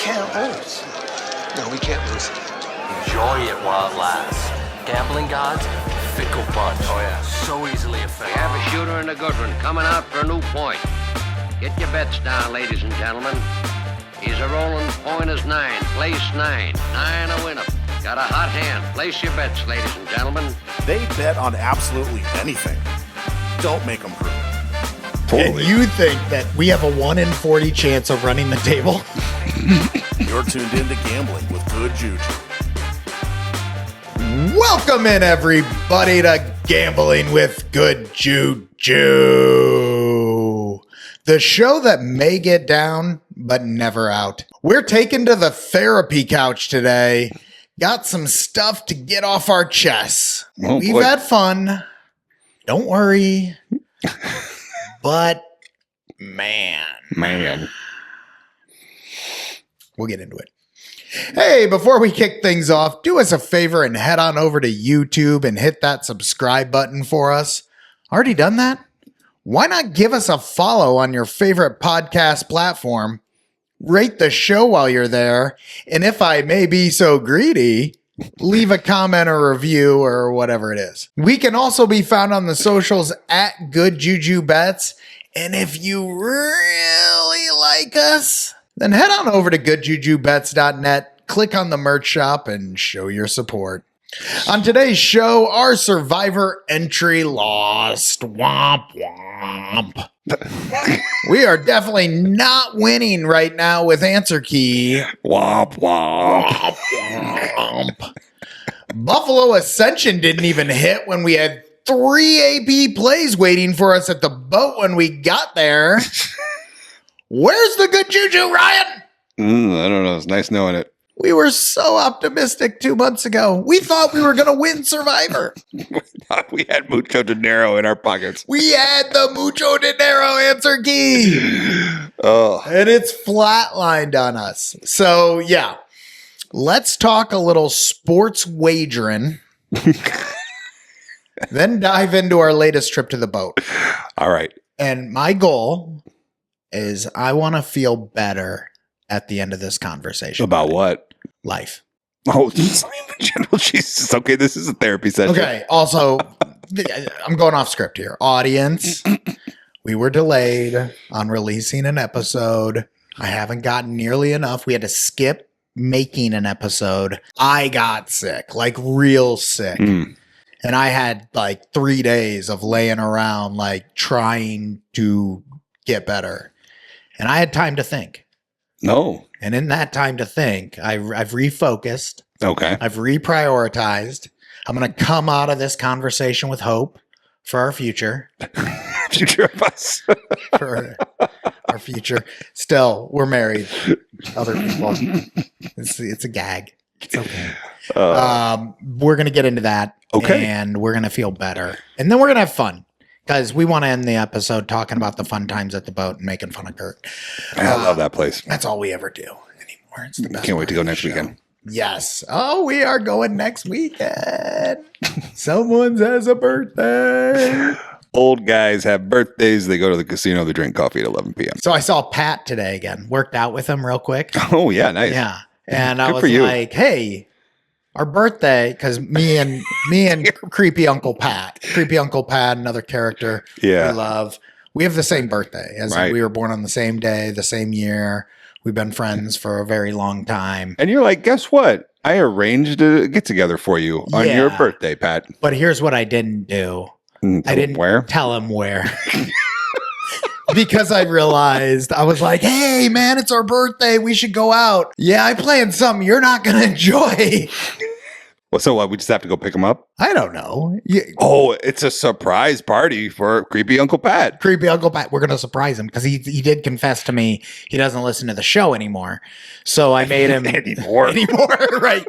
can't lose. No, we can't lose. Enjoy it while it lasts. Gambling gods, fickle bunch. Oh, yeah. So easily We affected. have a shooter and a good one coming out for a new point. Get your bets down, ladies and gentlemen. He's a rolling point is 9, place 9. 9 a winner. Got a hot hand. Place your bets, ladies and gentlemen. They bet on absolutely anything. Don't make them prove it. And you think that we have a 1 in 40 chance of running the table? You're tuned into Gambling with Good JuJu. Welcome in, everybody, to Gambling with Good JuJu, the show that may get down, but never out. We're taken to the therapy couch today. Got some stuff to get off our chests. Oh, We've boy. had fun. Don't worry. But, man. We'll get into it. Hey, before we kick things off, do us a favor and head on over to YouTube and hit that subscribe button for us. Already done that? Why not give us a follow on your favorite podcast platform? Rate the show while you're there. And if I may be so greedy, leave a comment or review or whatever it is. We can also be found on the socials at Good JuJu Bets. And if you really like us, then head on over to goodjujubets.net, click on the merch shop, and show your support. On today's show, our survivor entry lost. Womp womp. We are definitely not winning right now with answer key. Womp womp. Womp womp. Buffalo Ascension didn't even hit when we had 3 AP plays waiting for us at the boat when we got there. Where's the Good JuJu, Ryan? I don't know. It's nice knowing it. We were so optimistic 2 months ago. We thought we were going to win Survivor. We had mucho dinero in our pockets. We had the mucho dinero answer key. Oh, And it's flatlined on us. So, yeah. Let's talk a little sports wagering. Then dive into our latest trip to the boat. all right. And my goal is I want to feel better at the end of this conversation. About what? Life. Oh, general Jesus. Okay, this is a therapy session. Okay. Also, I'm going off script here. Audience, we were delayed on releasing an episode. I haven't gotten nearly enough. We had to skip making an episode. I got sick, like real sick. Mm. And I had like 3 days of laying around, like trying to get better. And I had time to think. No. And in that time to think, I've refocused. Okay. I've reprioritized. I'm going to come out of this conversation with hope for our future. Future of us. For our future. Still, we're married. Other people. It's a gag. It's okay. We're going to get into that. Okay. And we're going to feel better. And then we're going to have fun. Because we want to end the episode talking about the fun times at the boat and making fun of Kurt. I love that place. That's all we ever do anymore. It's the best. Can't wait to part go of the next show. weekend. Yes. Oh, we are going next weekend. Someone's has a birthday. Old guys have birthdays. They go to the casino. They drink coffee at 11 p.m. So I saw Pat today again. Worked out with him real quick. Oh, yeah. Nice. Yeah. And I Good was for you. like, hey, our birthday, because me and creepy Uncle Pat, another character Yeah. we love. We have the same birthday. As Right. we were born on the same day, the same year. We've been friends for a very long time. And you're like, guess what? I arranged a get together for you on Yeah. your birthday, Pat. But here's what I didn't do. I didn't Where? tell him where. Because I realized, I was like, hey, man, it's our birthday. We should go out. Yeah, I planned something you're not going to enjoy. Well, so what? We just have to go pick him up? I don't know. Yeah, Oh, it's a surprise party for creepy Uncle Pat. creepy Uncle Pat. We're going to surprise him because he did confess to me he doesn't listen to the show anymore. So I made him Anymore. right.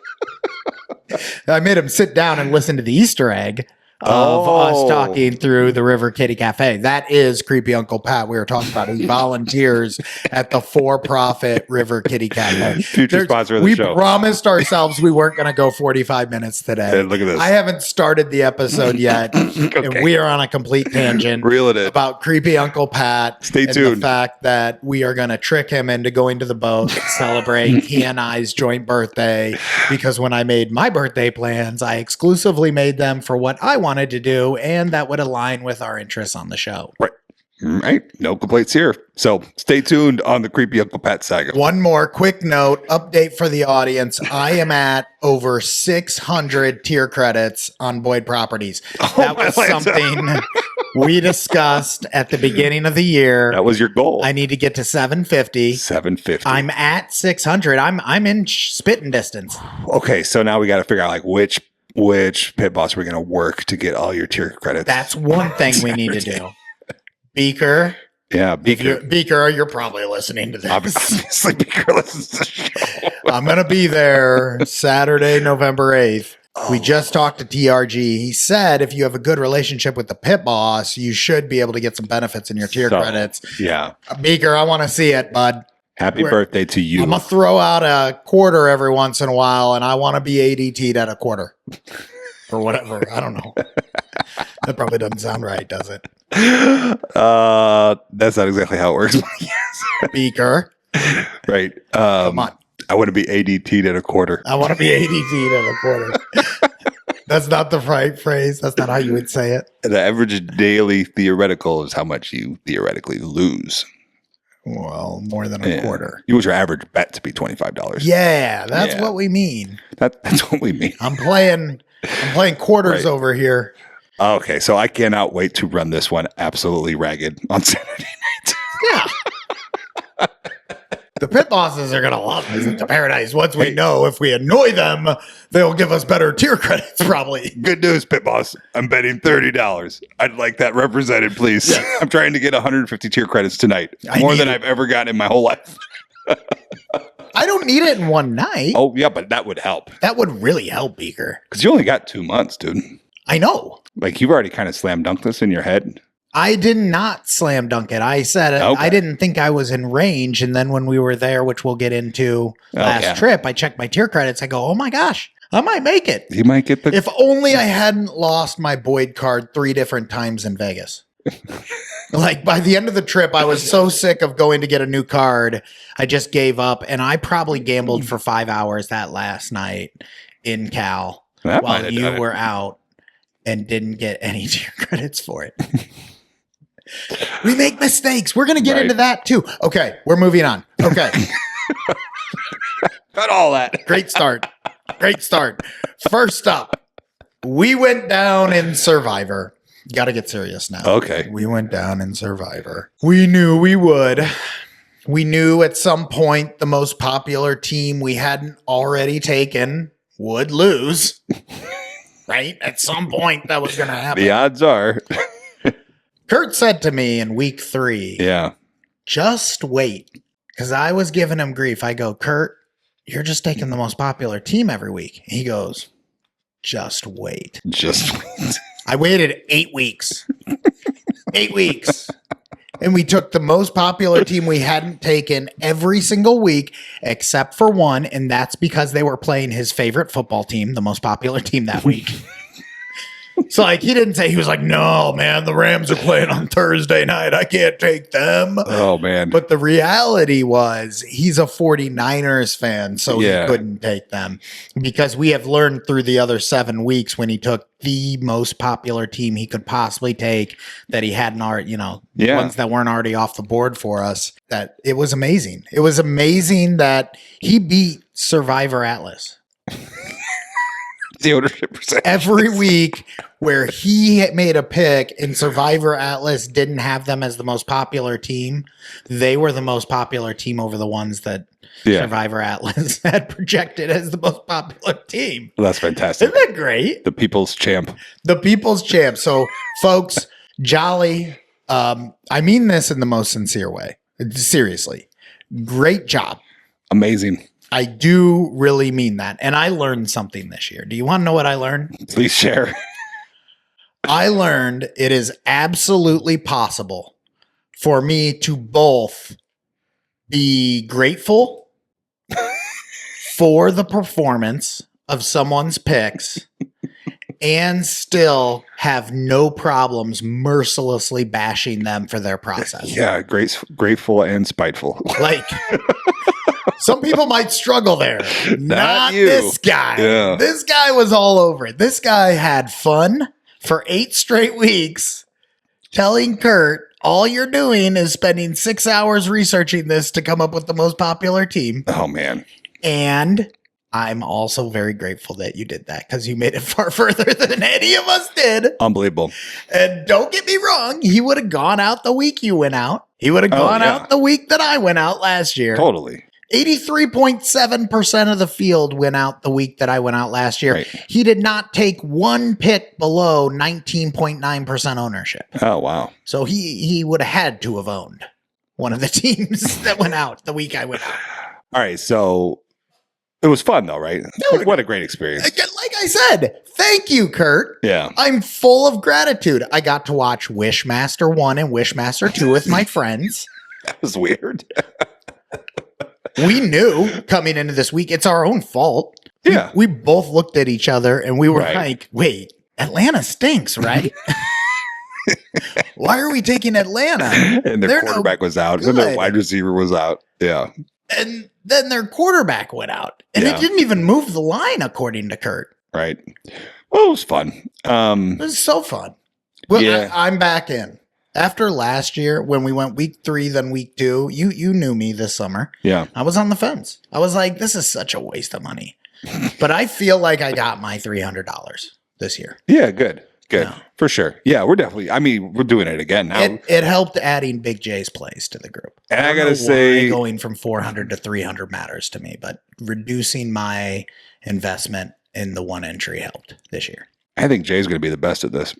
I made him sit down and listen to the Easter egg of us Oh. talking through the River Kitty Cafe. That is Creepy Uncle Pat we were talking about. He volunteers at the for-profit River Kitty Cafe. Future sponsor of the we show. promised ourselves we weren't going to go 45 minutes today. Hey, look at this. I haven't started the episode yet, and we are on a complete tangent Reel it in. about Creepy Uncle Pat. Stay and tuned. the fact that we are going to trick him into going to the boat to celebrate he and I's joint birthday, because when I made my birthday plans, I exclusively made them for what I wanted to do, and that would align with our interests on the show. Right. No complaints here. So stay tuned on the Creepy Uncle Pat saga. One more quick note, update for the audience. I am at over 600 tier credits on Boyd Properties. That was my Lanta. something we discussed at the beginning of the year. That was your goal. I need to get to 750. 750. I'm at 600. I'm in spitting distance. Okay, so now we got to figure out like which pit boss we're going to work to get all your tier credits. That's one thing we need to do. Beaker. Yeah, Beaker, you're probably listening to this. Obviously, Beaker listens to the show. I'm going to be there Saturday, November 8th. We just talked to TRG. He said if you have a good relationship with the pit boss, you should be able to get some benefits in your tier So, credits. Yeah. Beaker, I want to see it, bud. Happy We're- birthday to you. I'm going to throw out a quarter every once in a while, and I want to be ADT'd at a quarter. Or whatever. I don't know. That probably doesn't sound right, does it? That's not exactly how it works. Beaker, Right. come on. I want to be ADT'd at a quarter. I want to be ADT'd at a quarter. That's not the right phrase. That's not how you would say it. The average daily theoretical is how much you theoretically lose. Well, more than a quarter. You want your average bet to be $25. Yeah, that's Yeah. what we mean. That's what we mean. I'm playing quarters Right. over here. Okay, so I cannot wait to run this one absolutely ragged on Saturday night. Yeah. The pit bosses are going to love Visit to Paradise. Once we know if we annoy them, they'll give us better tier credits, probably. Good news, Pit Boss. I'm betting $30. I'd like that represented, please. Yes. I'm trying to get 150 tier credits tonight. I More need than it. I've ever gotten in my whole life. I don't need it in one night. Oh, yeah, but that would help. That would really help, Beaker. Because you only got 2 months, dude. I know. Like, you've already kind of slam dunked this in your head. I did not slam dunk it. I said Okay. I didn't think I was in range. And then when we were there, which we'll get into last trip, I checked my tier credits. I go, oh my gosh, I might make it. You might get the... If only I hadn't lost my Boyd card 3 different times in Vegas. Like by the end of the trip, I was so sick of going to get a new card. I just gave up. And I probably gambled for 5 hours that last night in Cal That might while have you done it. were out and didn't get any tier credits for it. We make mistakes. We're going to get Right. into that too. Okay, we're moving on. Okay, Cut all that. great start. Great start. First up, we went down in Survivor. Got to get serious now. Okay. We went down in Survivor. We knew we would. We knew at some point the most popular team we hadn't already taken would lose. Right? At some point that was going to happen. The odds are... Kurt said to me in week 3, Yeah. just wait. Because I was giving him grief. I go, Kurt, you're just taking the most popular team every week. He goes, just wait. Just... I waited 8 weeks. 8 weeks. And we took the most popular team we hadn't taken every single week, except for one. And that's because they were playing his favorite football team, the most popular team that week. So like he didn't say, he was like, no, man, the Rams are playing on Thursday night. I can't take them. Oh, man. But the reality was he's a 49ers fan, so Yeah. he couldn't take them. Because we have learned through the other 7 weeks when he took the most popular team he could possibly take that he hadn't already, Yeah. ones that weren't already off the board for us, that it was amazing. It was amazing that he beat Survivor Atlas. The ownership percentage. Every week where he made a pick and Survivor Atlas didn't have them as the most popular team, they were the most popular team over the ones that Survivor Atlas had projected as the most popular team. Well, that's fantastic. Isn't that great? The people's champ. The people's champ. So, folks, Jolly, I mean this in the most sincere way. Seriously, great job. Amazing. I do really mean that. And I learned something this year. Do you want to know what I learned? Please share. I learned it is absolutely possible for me to both be grateful for the performance of someone's picks and still have no problems mercilessly bashing them for their process. Yeah, grateful and spiteful. Like, some people might struggle there. Not you. this guy. Yeah. This guy was all over it. This guy had fun for 8 straight weeks telling Kurt, all you're doing is spending 6 hours researching this to come up with the most popular team. Oh, man. And I'm also very grateful that you did that because you made it far further than any of us did. Unbelievable. And don't get me wrong, he would have gone out the week you went out. He would have gone out the week that I went out last year. Totally. 83.7% of the field went out the week that I went out last year. Right. He did not take one pick below 19.9% ownership. Oh, wow. So he would have had to have owned one of the teams that went out the week I went out. All right, so it was fun, though, right? Dude. What a great experience. Like I said, thank you, Kurt. Yeah. I'm full of gratitude. I got to watch Wishmaster 1 and Wishmaster 2 with my friends. That was weird. We knew coming into this week, it's our own fault. Yeah. We both looked at each other and we were Right. like, wait, Atlanta stinks, right? Why are we taking Atlanta? And their They're quarterback was out. good. And their wide receiver was out. Yeah. And then their quarterback went out. And Yeah. it didn't even move the line, according to Kurt. Right. Well, it was fun. It was so fun. Well, Yeah. I'm back in. After last year, when we went week 3, then week 2, you knew me this summer. Yeah. I was on the fence. I was like, this is such a waste of money. But I feel like I got my $300 this year. Yeah, good. Good. Yeah. For sure. Yeah, we're definitely, I mean, we're doing it again now. It helped adding Big J's plays to the group. And I don't gotta know say- why going from 400 to 300 matters to me, but reducing my investment in the one entry helped this year. I think Jay's going to be the best at this.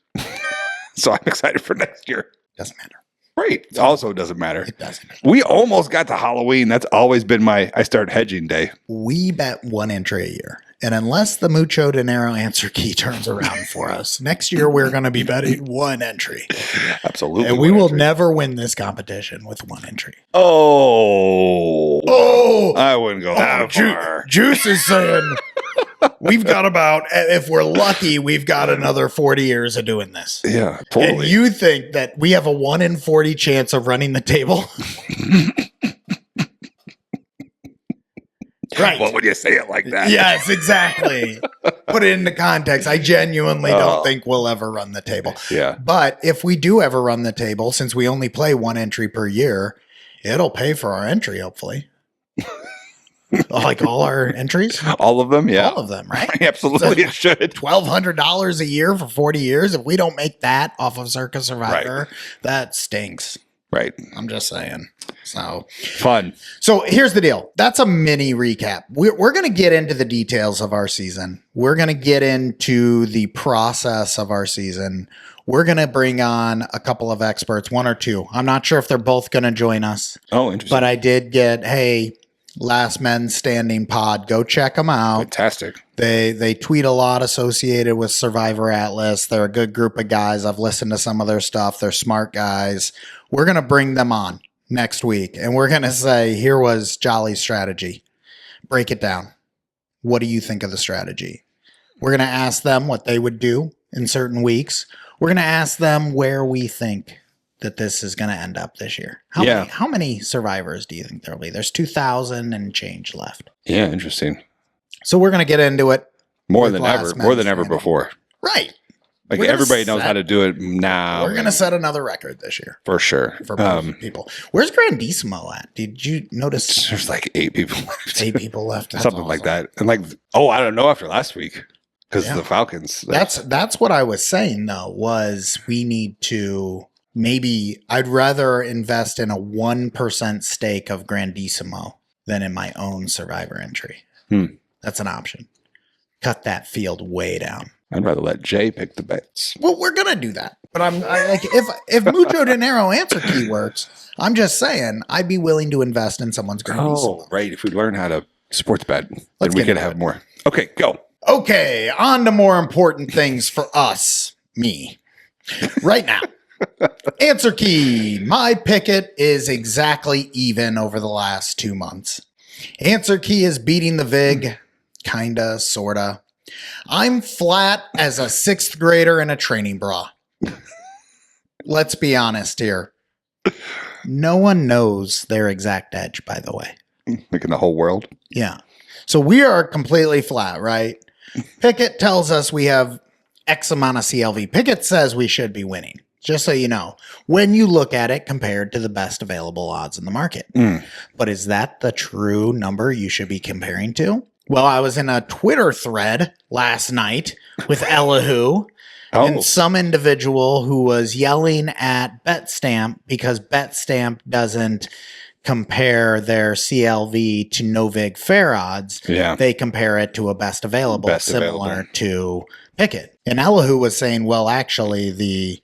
So I'm excited for next year. Doesn't matter. Right. Also, it doesn't matter. It doesn't matter. We almost got to Halloween. That's always been I start hedging day. We bet one entry a year. And unless the Mucho Dinero answer key turns around for us, next year we're going to be betting one entry. Absolutely. And we will entry. never win this competition with one entry. Oh, I wouldn't go that far. Juice is saying we've got about, if we're lucky, we've got another 40 years of doing this. Yeah, And totally. you think that we have a 1 in 40 chance of running the table? Right. What would you say it like that? Yes, exactly. Put it into context. I genuinely don't think we'll ever run the table. Yeah. But if we do ever run the table, since we only play one entry per year, it'll pay for our entry, hopefully. Like all our entries? All of them? Yeah. All of them, right? Absolutely, it should. $1,200 a year for 40 years. If we don't make that off of Circus Survivor, that stinks. Right. I'm just saying. Fun. So here's the deal. That's a mini recap. We're going to get into the details of our season. We're going to get into the process of our season. We're going to bring on a couple of experts, 1 or 2. I'm not sure if they're both going to join us. Oh, interesting. But I did get, hey, Last Men Standing pod. Go check them out. Fantastic. They tweet a lot associated with Survivor Atlas. They're a good group of guys. I've listened to some of their stuff. They're smart guys. We're going to bring them on next week. And we're going to say, here was Jolly's strategy. Break it down. What do you think of the strategy? We're going to ask them what they would do in certain weeks. We're going to ask them where we think that this is going to end up this year. How many survivors do you think there'll be? There's 2,000 and change left. Yeah, interesting. So we're going to get into it. More with than Last ever. Men More than ever Standing. before. Right. Like We're gonna everybody knows set- how to do it now. We're going to set another record this year for sure. for both people. Where's Grandissimo at? Did you notice There's like 8 people left. 8 people left? That's Something like awesome. that. And like, I don't know after last week because Yeah. the Falcons. That's what I was saying though, was we need to I'd rather invest in a 1% stake of Grandissimo than in my own Survivor entry. That's an option. Cut that field way down. I'd rather let Jay pick the bets. Well, we're gonna do that, but I like if Mucho Dinero answer key works, I'm just saying I'd be willing to invest in someone's Grandissimo. Oh, right. If we learn how to sports bet, then Let's we get could into have it. more. Okay, go. Okay, on to more important things for us. Me. right now. Answer key. My picket is exactly even over the last 2 months. Answer key is beating the VIG. Kinda, sorta. I'm flat as a 6th grader in a training bra. Let's be honest here. No one knows their exact edge, by the way. Like in the whole world. Yeah. So we are completely flat, right? Pickett tells us we have X amount of CLV. Pickett says we should be winning, just so you know, when you look at it compared to the best available odds in the market. But is that the true number you should be comparing to? Well, I was in a Twitter thread last night with Elihu and some individual who was yelling at BetStamp because BetStamp doesn't compare their CLV to Novig fair odds. Yeah. They compare it to a best available, similar to Pickett. And Elihu was saying, well, actually, the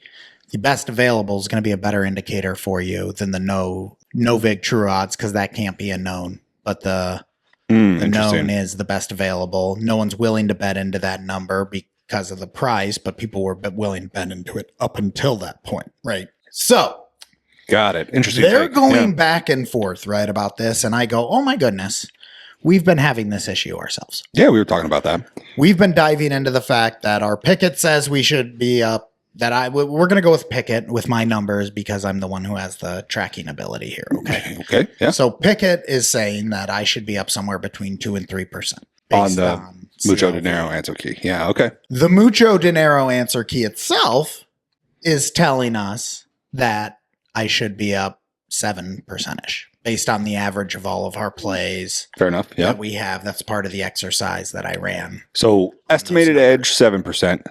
best available is going to be a better indicator for you than the Novig true odds because that can't be a known. But the known is the best available. No one's willing to bet into that number because of the price, but people were willing to bet into it up until that point, right? So, got it. Interesting. They're going back and forth, right, about this, and I go, oh my goodness, we've been having this issue ourselves. Yeah, we were talking about that. We've been diving into the fact that our Pickett says we should be up. We're going to go with Pickett with my numbers because I'm the one who has the tracking ability here. Okay. Okay. Yeah. So Pickett is saying that I should be up somewhere between 2 and 3% on the Mucho Dinero answer key. Yeah. Okay. The Mucho Dinero answer key itself is telling us that I should be up 7% based on the average of all of our plays. Fair enough. Yeah. That we have. That's part of the exercise that I ran. So estimated edge 7%.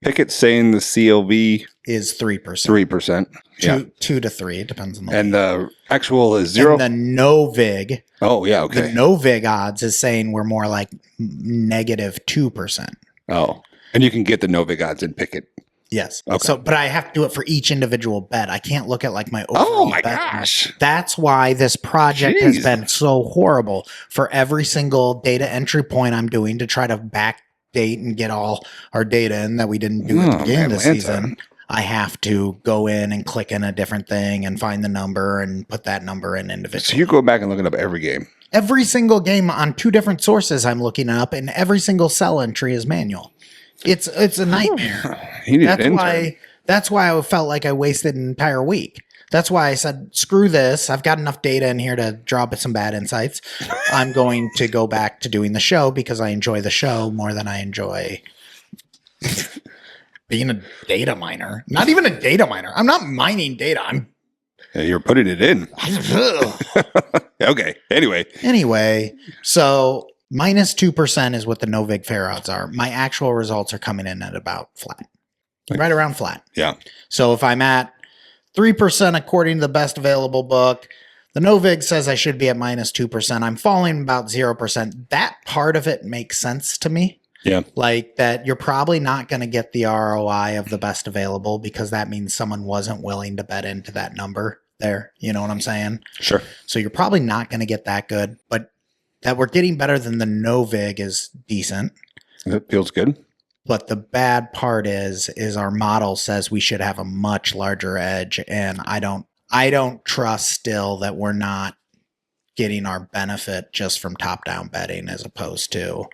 Pickett saying the CLV is 3%. 3%. Yeah. 2 to 3. It depends on the and the actual is 0. And the no VIG. Oh, yeah. Okay. The no VIG odds is saying we're more like negative 2%. Oh. And you can get the no VIG odds in Pickett. Yes. Okay. So, but I have to do it for each individual bet. I can't look at like my overall Oh my bet. gosh. That's why this project has been so horrible. For every single data entry point I'm doing to try to backdate and get all our data in that we didn't do at the beginning of the season, I have to go in and click in a different thing and find the number and put that number in individually. So you go back and look it up every game. Every single game on 2 different sources I'm looking up, and every single cell entry is manual. It's a nightmare. That's why I felt like I wasted an entire week. That's why I said, screw this. I've got enough data in here to draw up some bad insights. I'm going to go back to doing the show because I enjoy the show more than I enjoy being a data miner. Not even a data miner. I'm not mining data. You're putting it in. Okay. Anyway, so minus 2% is what the no VIG fair odds are. My actual results are coming in at about flat. Right around flat. Yeah. So if I'm at 3% according to the best available book, the no VIG says I should be at minus 2%. I'm falling about 0%. That part of it makes sense to me. Yeah. Like that you're probably not going to get the ROI of the best available because that means someone wasn't willing to bet into that number there. You know what I'm saying? Sure. So you're probably not going to get that good, but that we're getting better than the no VIG is decent. That feels good. But the bad part is our model says we should have a much larger edge, and I don't trust still that we're not getting our benefit just from top-down betting as opposed to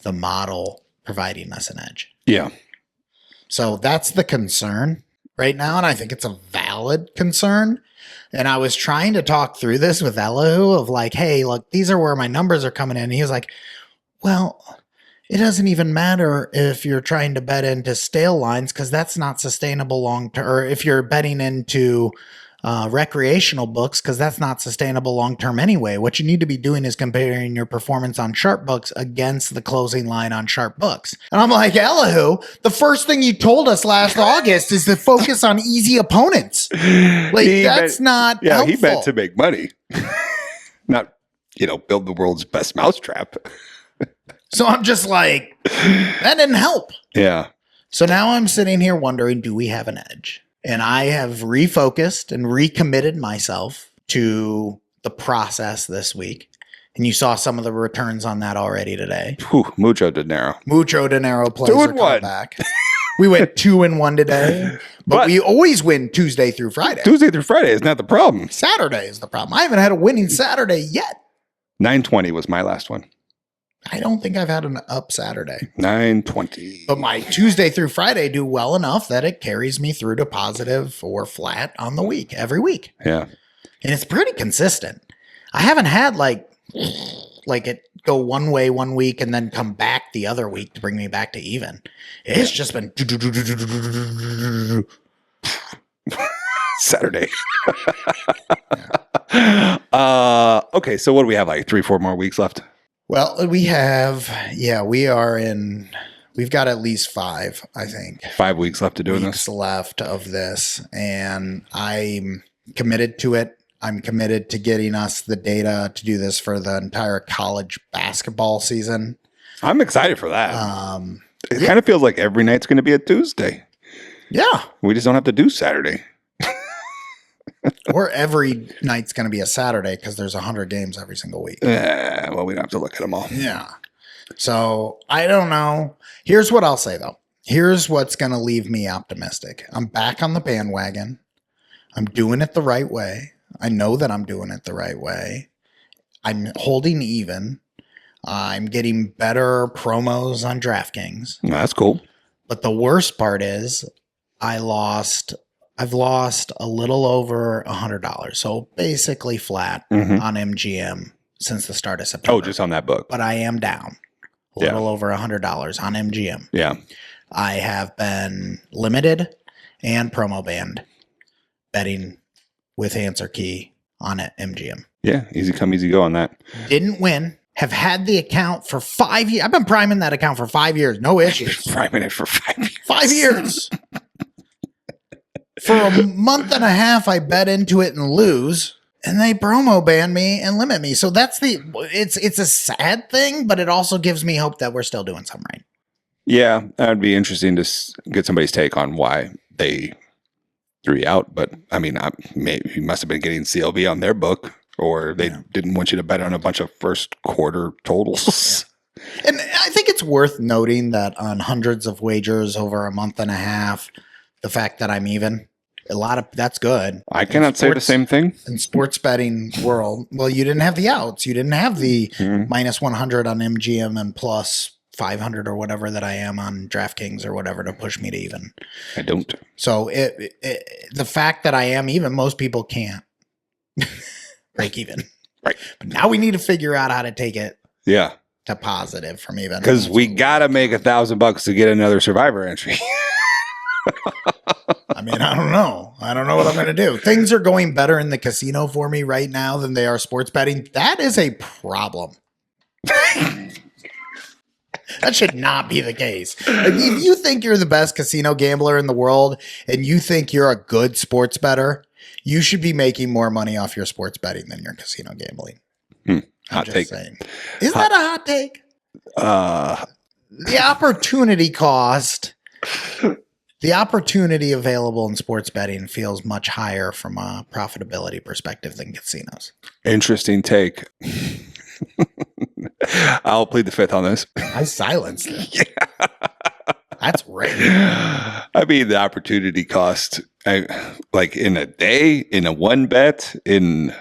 the model providing us an edge. Yeah. So that's the concern right now, and I think it's a valid concern. And I was trying to talk through this with Elihu of like, hey, look, these are where my numbers are coming in. And he was like, well, it doesn't even matter if you're trying to bet into stale lines because that's not sustainable long term. Or if you're betting into recreational books because that's not sustainable long term anyway. What you need to be doing is comparing your performance on sharp books against the closing line on sharp books. And I'm like, Elihu, the first thing you told us last August is to focus on easy opponents. Like that's not helpful. He meant to make money, not build the world's best mousetrap. So I'm just like, that didn't help. Yeah. So now I'm sitting here wondering, do we have an edge? And I have refocused and recommitted myself to the process this week. And you saw some of the returns on that already today. Whew, mucho dinero. Mucho dinero plays are coming back. We went 2-1 today, but But- we always win Tuesday through Friday. Tuesday through Friday is not the problem. Saturday is the problem. I haven't had a winning Saturday yet. 920 was my last one. I don't think I've had an up Saturday. 920. But my Tuesday through Friday do well enough that it carries me through to positive or flat on the week, every week. Yeah. And it's pretty consistent. I haven't had like it go one way one week and then come back the other week to bring me back to even. It's just been Saturday. Okay, so what do we have? Like 3-4 more weeks left? well, we've got at least 5, I think. 5 weeks left to doing Weeks this. left of this, and I'm committed to it. I'm committed to getting us the data to do this for the entire college basketball season. I'm excited for that. It yeah. kind of feels like every night's going to be a Tuesday. Yeah. We just don't have to do Saturday. Or every night's going to be a Saturday because there's 100 games every single week. Well, we don't have to look at them all. Yeah. So I don't know. Here's what I'll say, though. Here's what's going to leave me optimistic. I'm back on the bandwagon. I'm doing it the right way. I know that I'm doing it the right way. I'm holding even. I'm getting better promos on DraftKings. That's cool. But the worst part is I've lost a little over $100. So basically flat on MGM since the start of September. Oh, just on that book. But I am down a little over $100 on MGM. Yeah. I have been limited and promo banned betting with answer key on it, MGM. Yeah. Easy come, easy go on that. Didn't win. Have had the account for 5 years. I've been priming that account for 5 years. No issues. Priming it for 5 years. 5 years. For a month and a half, I bet into it and lose, and they promo ban me and limit me. So it's a sad thing, but it also gives me hope that we're still doing something right. Yeah. That would be interesting to get somebody's take on why they threw you out. But I mean, maybe you must have been getting CLV on their book, or they didn't want you to bet on a bunch of first quarter totals. And I think it's worth noting that on hundreds of wagers over a month and a half, the fact that I'm even, that's good. I cannot say the same thing. In sports betting world, well, you didn't have the outs. You didn't have the minus 100 on MGM and plus 500 or whatever that I am on DraftKings or whatever to push me to even. I don't. So the fact that I am even, most people can't break even. Right. But now we need to figure out how to take it Yeah. to positive from even. Because we got to make $1,000 to get another Survivor entry. I mean, I don't know. I don't know what I'm going to do. Things are going better in the casino for me right now than they are sports betting. That is a problem. That should not be the case. Like, if you think you're the best casino gambler in the world and you think you're a good sports bettor, you should be making more money off your sports betting than your casino gambling. Hot take. Saying. Is that a hot take? The opportunity cost, the opportunity available in sports betting feels much higher from a profitability perspective than casinos. Interesting take. I'll plead the fifth on this. I silenced it. Yeah. That's right. I mean, the opportunity cost, like in a day, in a one bet, in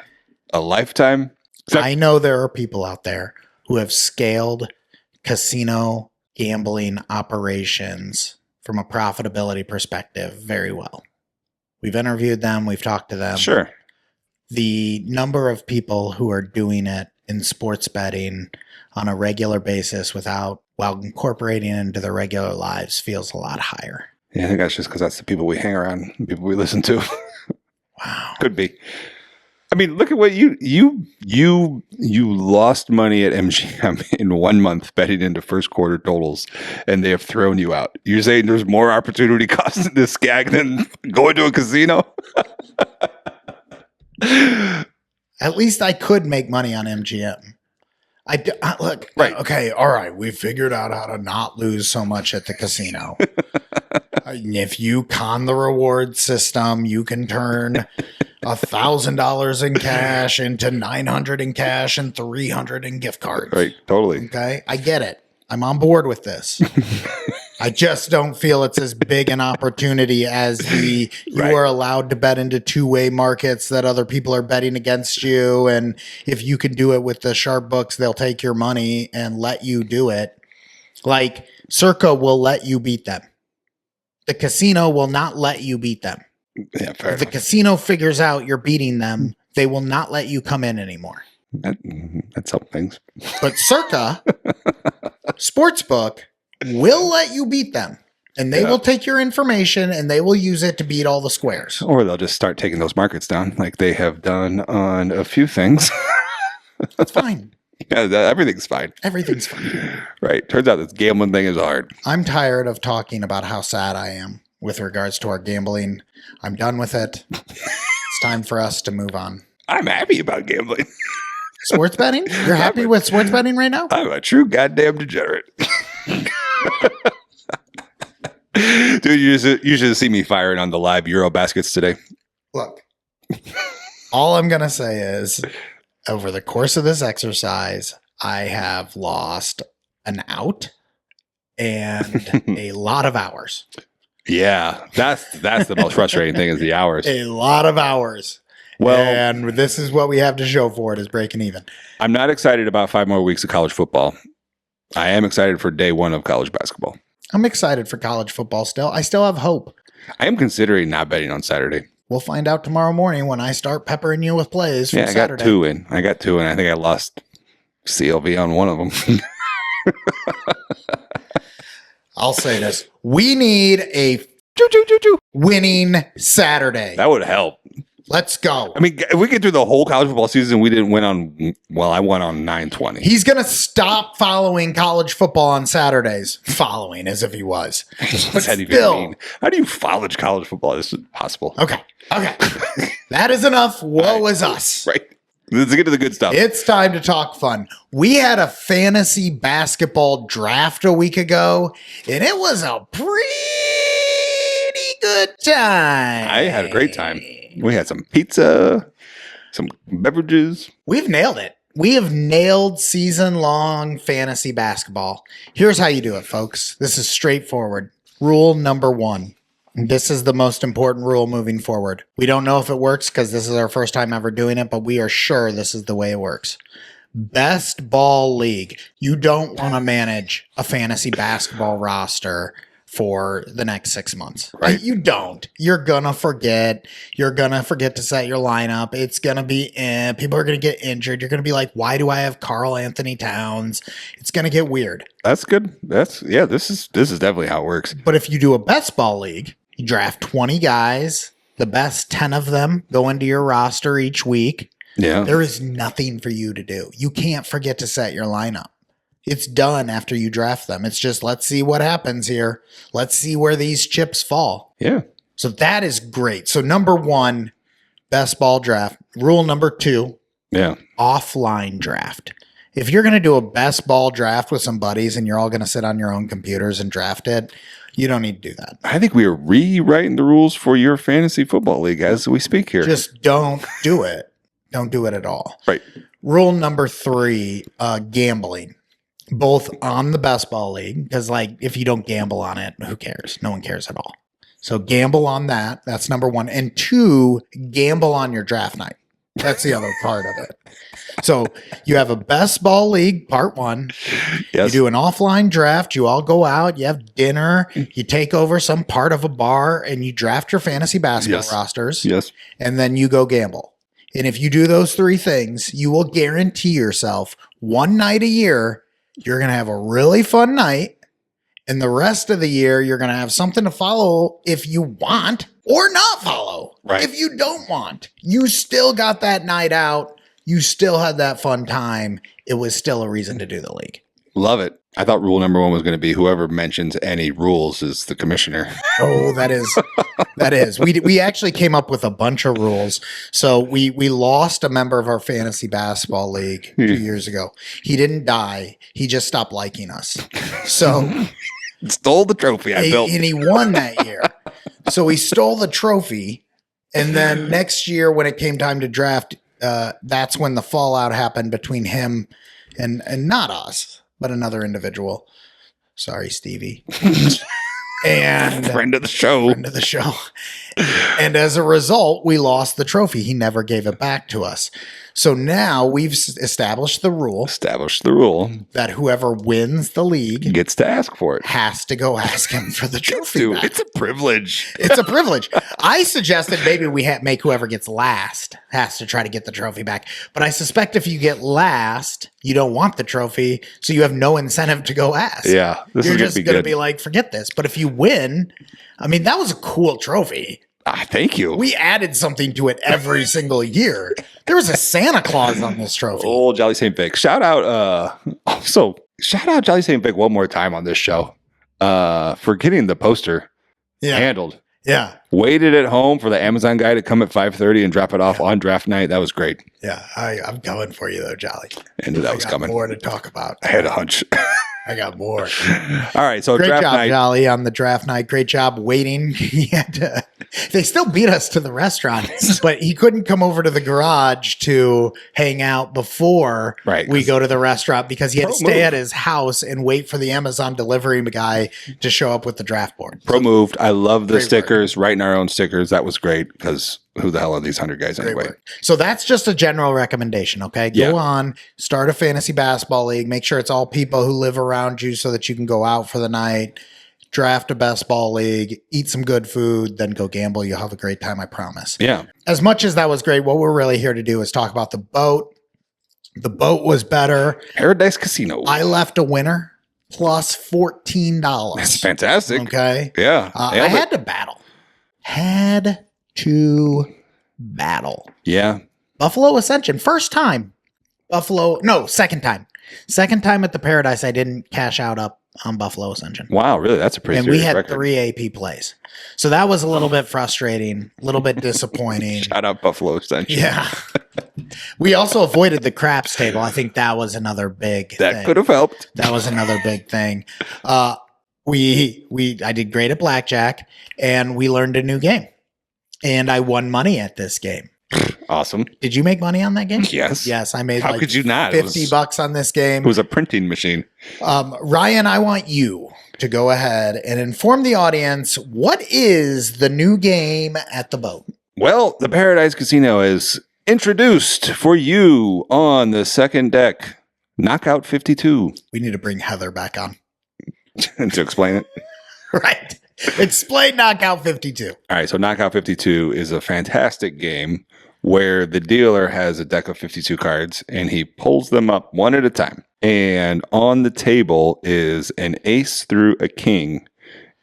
a lifetime. I know there are people out there who have scaled casino gambling operations from a profitability perspective very well. We've interviewed them. We've talked to them. Sure. The number of people who are doing it in sports betting on a regular basis while incorporating it into their regular lives feels a lot higher. Yeah, I think that's just because that's the people we hang around, people we listen to. Wow. Could be. I mean, look at what you lost money at MGM in 1 month betting into first quarter totals, and they have thrown you out. You're saying there's more opportunity cost in this gag than going to a casino? At least I could make money on MGM. Look, right. Okay, all right. We figured out how to not lose so much at the casino. If you con the reward system, you can turn $1,000 in cash into $900 in cash and $300 in gift cards. Right, totally. Okay, I get it. I'm on board with this. I just don't feel it's as big an opportunity as you are allowed to bet into two-way markets that other people are betting against you. And if you can do it with the sharp books, they'll take your money and let you do it. Like Circa will let you beat them. The casino will not let you beat them. Yeah, fair If the enough. casino figures out you're beating them, they will not let you come in anymore. That's some things. But Circa Sportsbook will let you beat them. And they will take your information and they will use it to beat all the squares. Or they'll just start taking those markets down like they have done on a few things. That's fine. Yeah, everything's fine. Everything's fine. Right. Turns out this gambling thing is hard. I'm tired of talking about how sad I am with regards to our gambling. I'm done with it. It's time for us to move on. I'm happy about gambling. Sports betting? You're happy with sports betting right now? I'm a true goddamn degenerate. Dude, you should see me firing on the live Euro baskets today. Look, all I'm going to say is over the course of this exercise, I have lost an out and a lot of hours. Yeah, that's the most frustrating thing is the hours. A lot of hours. Well, and this is what we have to show for it is breaking even. I'm not excited about 5 more weeks of college football. I am excited for day 1 of college basketball. I'm excited for college football still. I still have hope. I am considering not betting on Saturday. We'll find out tomorrow morning when I start peppering you with plays. Yeah, I got Saturday. 2 in. I think I lost CLV on one of them. I'll say this. We need a winning Saturday. That would help. Let's go. I mean, if we get through the whole college football season, we didn't win on, well, I won on 9/20. He's going to stop following college football on Saturdays. Following as if he was. But That even still. mean? How do you follow college football? This is possible. Okay. That is enough. Woe is us. Right. Let's get to the good stuff. It's time to talk fun. We had a fantasy basketball draft a week ago, and it was a pretty good time. I had a great time. We had some pizza, some beverages. We've nailed it. We have nailed season-long fantasy basketball. Here's how you do it, folks. This is straightforward. Rule number 1. This is the most important rule moving forward. We don't know if it works because this is our first time ever doing it, but we are sure this is the way it works. Best ball league. You don't want to manage a fantasy basketball roster for the next 6 months. Right. You don't. You're going to forget. You're going to forget to set your lineup. It's going to be people are going to get injured. You're going to be like, why do I have Karl Anthony Towns? It's going to get weird. That's good. This is definitely how it works. But if you do a best ball league, you draft 20 guys. The best 10 of them go into your roster each week. Yeah. There is nothing for you to do. You can't forget to set your lineup. It's done after you draft them. It's just, let's see what happens here. Let's see where these chips fall. Yeah. So that is great. So number 1, best ball draft. Rule number 2, Yeah. offline draft. If you're going to do a best ball draft with some buddies and you're all going to sit on your own computers and draft it, you don't need to do that. I think we are rewriting the rules for your fantasy football league as we speak here. Just don't do it. Don't do it at all. Right. Rule number 3, gambling. Both on the best ball league, because like if you don't gamble on it, who cares? No one cares at all. So gamble on that. That's number 1. And 2, gamble on your draft night. That's the other part of it. So you have a best ball league, part 1. Yes. You do an offline draft. You all go out. You have dinner. You take over some part of a bar and you draft your fantasy basketball rosters. Yes. And then you go gamble. And if you do those 3 things, you will guarantee yourself one night a year, you're going to have a really fun night. And the rest of the year, you're going to have something to follow if you want or not follow. Right. If you don't want, you still got that night out. You still had that fun time. It was still a reason to do the league. Love it. I thought rule number 1 was going to be whoever mentions any rules is the commissioner. Oh, that is. We actually came up with a bunch of rules. So we lost a member of our fantasy basketball league 2 years ago. He didn't die. He just stopped liking us. So Stole the trophy I built. and he won that year. So he stole the trophy. And then next year when it came time to draft, that's when the fallout happened between him and not us, but another individual. Sorry, Stevie. And Friend of the show. Friend of the show. And as a result, we lost the trophy. He never gave it back to us. So now we've established the rule that whoever wins the league Gets to ask for it. has to go ask him for the trophy Dude, back. it's a privilege. It's a privilege. I suggested maybe we make whoever gets last has to try to get the trophy back. But I suspect if you get last, you don't want the trophy, so you have no incentive to go ask. Yeah, this You're is just going going to to be like, forget this. But if you win, I mean, that was a cool trophy. Thank you. We added something to it every single year. There was a Santa Claus on this trophy. Old Jolly St. Vic. Shout out Jolly St. Vic one more time on this show for getting the poster handled. Yeah. Waited at home for the Amazon guy to come at 5:30 and drop it off on draft night. That was great. Yeah. I'm coming for you, though, Jolly. I knew that was coming. More to talk about. I had a hunch. I got more. All right. So Great draft job, night. Jolly, on the draft night. Great job waiting. They still beat us to the restaurant, but he couldn't come over to the garage to hang out before we go to the restaurant because he had to stay at his house and wait for the Amazon delivery guy to show up with the draft board. Pro moved. I love the Great stickers, writing our own stickers. That was great because who the hell are these 100 guys anyway? So that's just a general recommendation, okay? Go on, start a fantasy basketball league. Make sure it's all people who live around you so that you can go out for the night, draft a best ball league, eat some good food, then go gamble. You'll have a great time, I promise. Yeah. As much as that was great, what we're really here to do is talk about the boat. The boat was better. Paradise Casino. I left a winner plus $14. That's fantastic. Okay. Yeah. I had to battle. Yeah. Buffalo Ascension. First time. Second time. Second time at the Paradise, I didn't cash out up on Buffalo Ascension. Wow, really? That's a pretty And serious we had record. 3 AP plays. So that was a little bit frustrating, a little bit disappointing. Shout out Buffalo Ascension. Yeah. We also avoided the craps table. I think that was another big That thing. could have helped. That was another big thing. I did great at Blackjack, and we learned a new game. And I won money at this game. Awesome. Did you make money on that game? Yes. Yes, I made How could you not? $50 on this game. It was a printing machine. Ryan, I want you to go ahead and inform the audience, what is the new game at the boat? Well, the Paradise Casino is introduced for you on the second deck, Knockout 52. We need to bring Heather back on. To explain it. Right. Explain Knockout 52. All right, so Knockout 52 is a fantastic game where the dealer has a deck of 52 cards and he pulls them up one at a time. And on the table is an ace through a king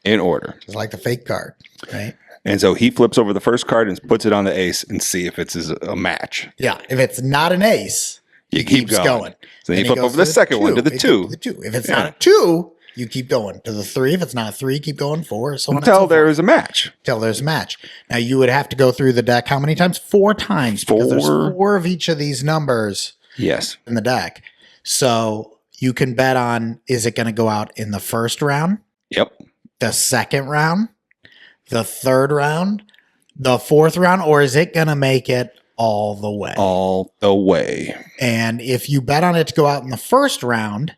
in order. Just like the fake card, right? And so he flips over the first card and puts it on the ace and see if it's a match. Yeah. If it's not an ace, You he keep keeps going. So then Then you flip goes over the second one to the He two. goes to the 2. If it's not a 2, you keep going to the 3. If it's not a 3, keep going 4. So on and so Until forth. there is a match. Till there's a match. Now you would have to go through the deck how many times? 4 times. Because there's 4 of each of these numbers Yes. in the deck. So you can bet on, is it going to go out in the first round, Yep. the second round, the third round, the fourth round, or is it going to make it all the way? All the way. And if you bet on it to go out in the first round,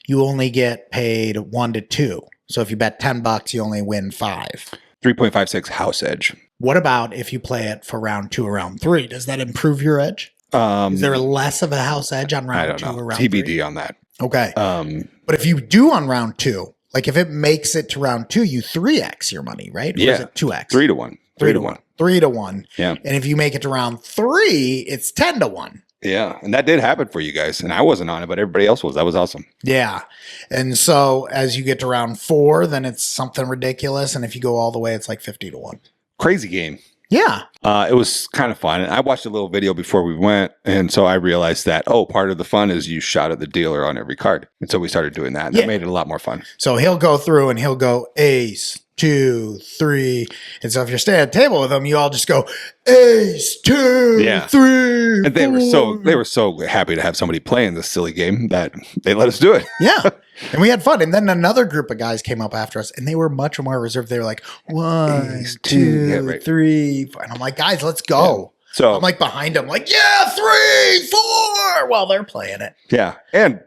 you only get paid 1 to 2. So if you bet $10, you only win 5. 3.56 house edge. What about if you play it for round 2 or round 3? Does that improve your edge? Is there less of a house edge on I round don't 2 or know. round TBD 3? on that. Okay. But If you do on round 2, like if it makes it to round 2, you 3x your money, right? Or is Yeah. it 2x? 3 to 1. 3 to 1. 3 to 1. Yeah. And if you make it to round 3, it's 10 to 1. Yeah. And that did happen for you guys. And I wasn't on it, but everybody else was. That was awesome. Yeah. And so as you get to round 4, then it's something ridiculous. And if you go all the way, it's like 50 to 1. Crazy game. Yeah. It was kind of fun. And I watched a little video before we went. And so I realized that, part of the fun is you shot at the dealer on every card. And so we started doing that. And Yeah. that made it a lot more fun. So he'll go through and he'll go ace, 2, 3. And so if you're staying at the table with him, you all just go ace, 2, Yeah. 3. And they 4. were so happy to have somebody playing this silly game that they let us do it. Yeah. And we had fun. And then another group of guys came up after us and they were much more reserved. They were like, 1, Ace, 2, yeah, right. 3, 4. And I'm like, guys, let's go. So I'm like behind them, like, yeah, 3, 4, while they're playing it. yeah. And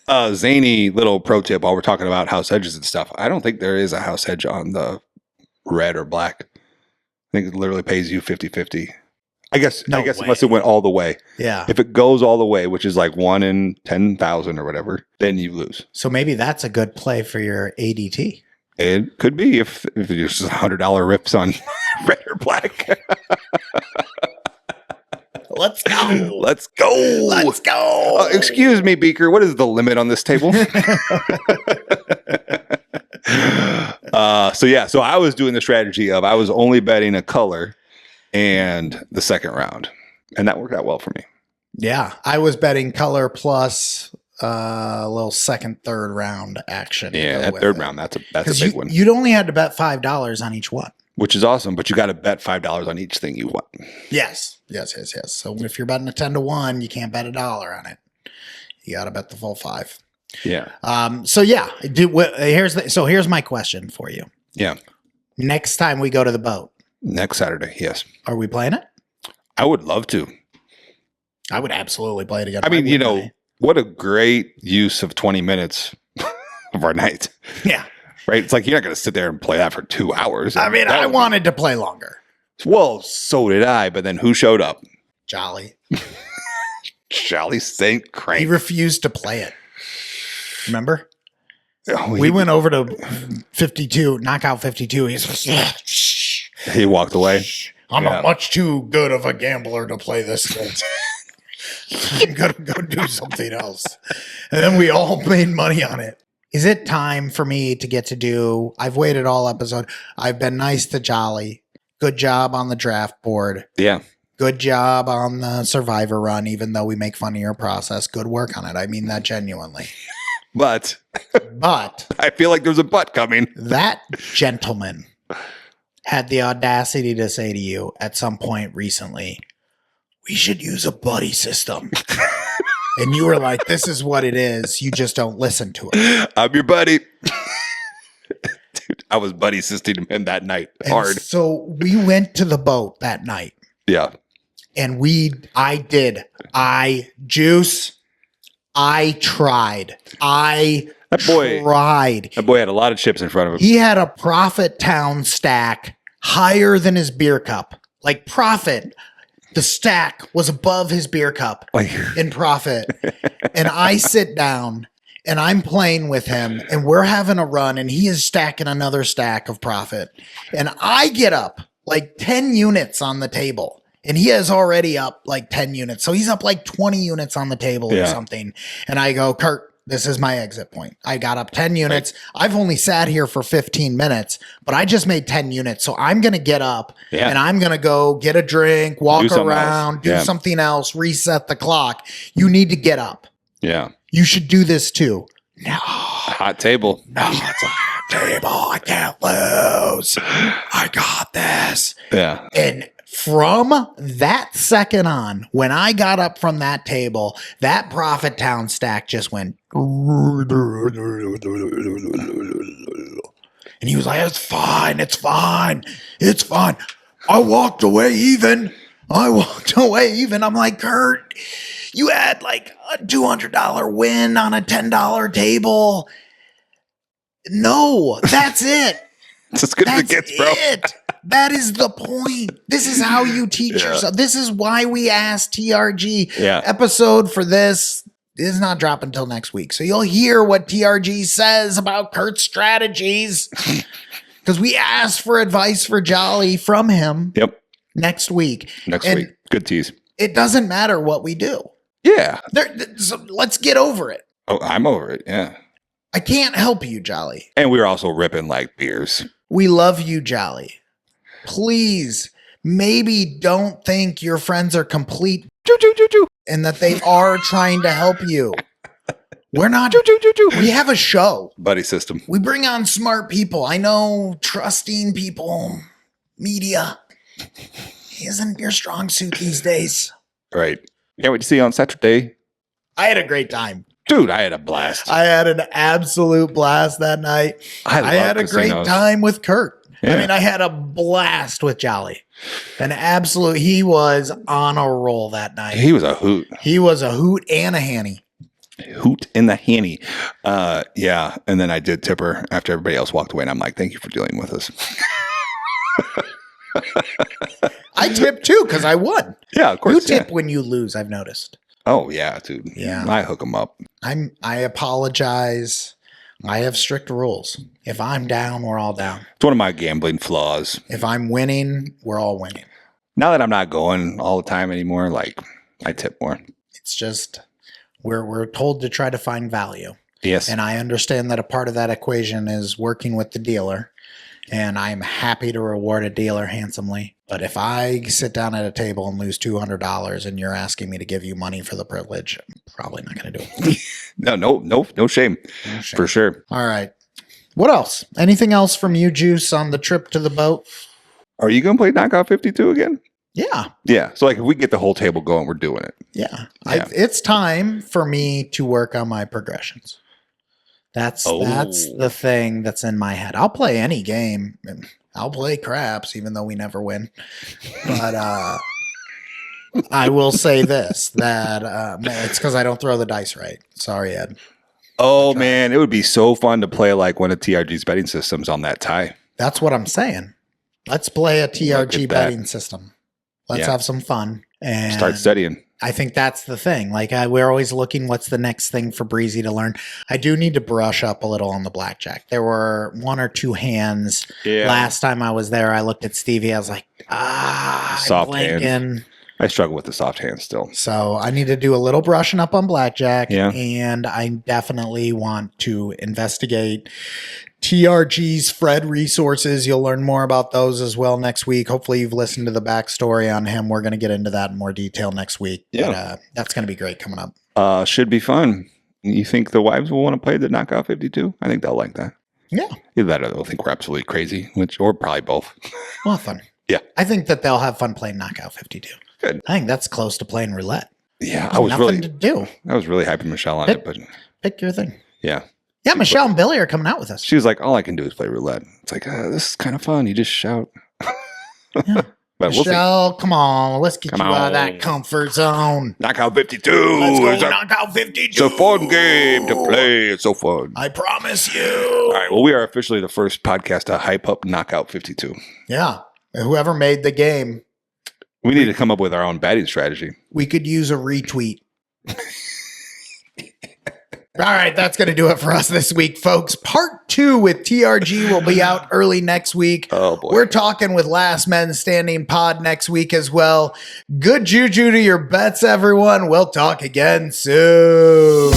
Zany little pro tip while we're talking about house hedges and stuff. I don't think there is a house hedge on the red or black. I think it literally pays you 50-50. I guess unless it went all the way. Yeah. If it goes all the way, which is like 1 in 10,000 or whatever, then you lose. So maybe that's a good play for your ADT. It could be if there's $100 rips on red or black. Let's go. Let's go. Let's go. Excuse me, Beaker. What is the limit on this table? So I was doing the strategy of I was only betting a color and the second round, and that worked out well for me. Yeah, I was betting color plus a little second, third round action. Yeah, that third round, that's a big one. You'd only had to bet $5 on each one, which is awesome. But you got to bet $5 on each thing you want. Yes. So if you're betting a 10-1, you can't bet $1 on it. You got to bet the full 5. Yeah. Here's my question for you. Yeah. Next time we go to the boat. Next Saturday, yes. Are we playing it? I would love to. I would absolutely play it again. I mean, what a great use of 20 minutes of our night. Yeah. Right? It's like you're not going to sit there and play that for 2 hours. I mean, I wanted to play longer. Well, so did I, but then who showed up? Jolly St. Crank. He refused to play it. Remember? Oh, we went over to 52, knockout 52. He walked away. I'm not much too good of a gambler to play this game. I'm going to go do something else. And then we all made money on it. Is it time for me to get to do, I've waited all episode. I've been nice to Jolly. Good job on the draft board. Yeah. Good job on the Survivor run, even though we make fun of your process. Good work on it. I mean that genuinely. But I feel like there's a but coming. That gentleman had the audacity to say to you at some point recently, we should use a buddy system. And you were like, this is what it is. You just don't listen to it. I'm your buddy. Dude, I was buddy systeming him that night. Hard. And so we went to the boat that night. Yeah. And I tried. That boy had a lot of chips in front of him. He had a Profit Town stack higher than his beer cup. Like Profit, the stack was above his beer cup in Profit. And I sit down and I'm playing with him and we're having a run and he is stacking another stack of Profit. And I get up like 10 units on the table. And he is already up like 10 units. So he's up like 20 units on the table or something. And I go, Kurt, this is my exit point. I got up 10 units. I've only sat here for 15 minutes, but I just made 10 units. So I'm going to get up and I'm going to go get a drink, walk around, do something else, reset the clock. You need to get up. Yeah. You should do this too. No. Hot table. No, it's a hot table. I can't lose. I got this. Yeah. And from that second on, when I got up from that table, that Profit Town stack just went. And he was like, it's fine. It's fine. It's fine. I walked away even. I'm like, Kurt, you had like a $200 win on a $10 table. No, that's it. It's as good as it gets, bro. That is the point. This is how you teach yourself. This is why we asked TRG. Episode for this is not dropping until next week. So you'll hear what TRG says about Kurt's strategies. Because we asked for advice for Jolly from him. Yep. Next week. Week. Good tease. It doesn't matter what we do. Yeah. So let's get over it. Oh, I'm over it. Yeah. I can't help you, Jolly. And we were also ripping like beers. We love you, Jolly. Please, maybe don't think your friends are complete and that they are trying to help you. We're not. We have a show. Buddy system. We bring on smart people. I know trusting people, media isn't your strong suit these days. Right. Can't wait to see you on Saturday. I had a great time. Dude, I had a blast. I had an absolute blast that night. I had a great time with Kurt. Yeah. I mean, I had a blast with Jolly. He was on a roll that night. He was a hoot. He was a hoot and a Hanny. Hoot in the hanny. Yeah. And then I did tip her after everybody else walked away. And I'm like, thank you for dealing with us. I tip too because I won. Yeah, of course. You tip when you lose, I've noticed. Oh, yeah, dude. Yeah. I hook them up. I apologize. I have strict rules. If I'm down, we're all down. It's one of my gambling flaws. If I'm winning, we're all winning. Now that I'm not going all the time anymore, like I tip more. It's just we're told to try to find value. Yes. And I understand that a part of that equation is working with the dealer. And I'm happy to reward a dealer handsomely. But if I sit down at a table and lose $200 and you're asking me to give you money for the privilege, I'm probably not going to do it. No shame. For sure. All right. What else? Anything else from you, Juice, on the trip to the boat? Are you going to play Knockout 52 again? Yeah. Yeah. So like if we get the whole table going, we're doing it. Yeah. Yeah. It's time for me to work on my progressions. That's the thing that's in my head. I'll play any game. I'll play craps, even though we never win. But I will say this, that it's because I don't throw the dice right. Sorry, Ed. Oh, man. It would be so fun to play like one of TRG's betting systems on that tie. That's what I'm saying. Let's play a Look TRG at that. betting system. Let's have some fun. And Start studying. I think that's the thing. Like we're always looking, what's the next thing for Breezy to learn? I do need to brush up a little on the blackjack. There were 1 or 2 hands. Yeah. Last time I was there, I looked at Stevie. I was like, Soft I'm hand. blanking. I struggle with the soft hand still. So I need to do a little brushing up on blackjack. Yeah. And I definitely want to investigate TRG's Fred resources. You'll learn more about those as well next week. Hopefully you've listened to the backstory on him. We're going to get into that in more detail next week. Yeah. But, that's going to be great coming up. Should be fun. You think the wives will want to play the Knockout 52? I think they'll like that. Yeah. Either that or they'll think we're absolutely crazy, or probably both. Well, fun. Yeah. I think that they'll have fun playing Knockout 52. Good. I think that's close to playing roulette. Yeah, There's nothing to do. I was really hyping Michelle on it, but Pick your thing. yeah. Yeah, Michelle and Billy are coming out with us. She was like, all I can do is play roulette. It's like, this is kind of fun. You just shout. Yeah. But we'll see. Michelle, come on. Let's get Come you out of on. that comfort zone. Knockout 52. Let's go It's a- Knockout 52. It's a fun game to play. It's so fun. I promise you. All right. Well, we are officially the first podcast to hype up Knockout 52. Yeah. Whoever made the game, We need to come up with our own batting strategy. we could use a retweet. All right, that's going to do it for us this week, folks. Part 2 with TRG will be out early next week. Oh, boy. We're talking with Last Men Standing Pod next week as well. Good juju to your bets, everyone. We'll talk again soon.